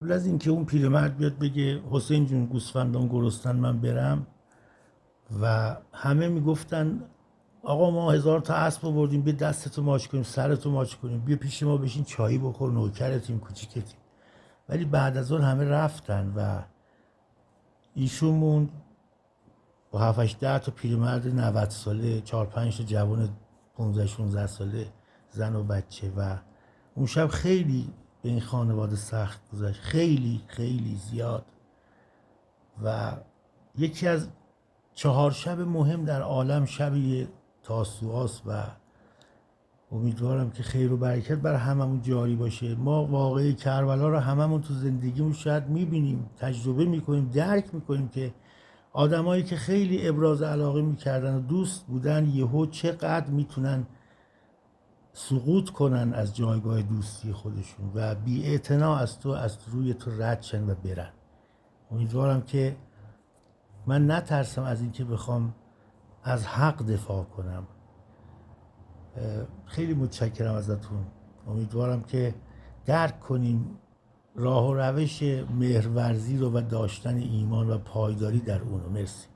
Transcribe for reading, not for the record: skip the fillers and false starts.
قبل از اینکه اون پیرمرد بیاد بگه حسین جون گوسفندان گرسنن من برم و همه میگفتن آقا ما 1000 تا اسب آوردیم، بیا دستتو ماچ کنیم، سرتو ماچ کنیم، بیا پیش ما بشین چایی بخور، نوکرتیم، کوچیکتیم. ولی بعد از اون همه رفتن و ایشون موند با 7 8 10 تا پیرمرد 90 ساله، 4 5 تا جوان 15 16 ساله، زن و بچه. و اون شب خیلی به این خانواده سخت گذشت، خیلی خیلی زیاد. و یکی از 4 شب مهم در عالم شب تاسوعاست و امیدوارم که خیر و برکت بر هممون جاری باشه. ما واقعی کربلا رو هممون تو زندگیمون شاید میبینیم، تجربه میکنیم، درک میکنیم که آدمایی که خیلی ابراز علاقه میکردن و دوست بودن یهو چقدر میتونن سقوط کنن از جایگاه دوستی خودشون و بی از تو، از روی تو رد شن و برن. امیدوارم که من نترسم از اینکه بخوام از حق دفاع کنم. خیلی متشکرم ازتون. امیدوارم که درک کنیم راه و روش مهرورزی رو و داشتن ایمان و پایداری در اونو. مرسی.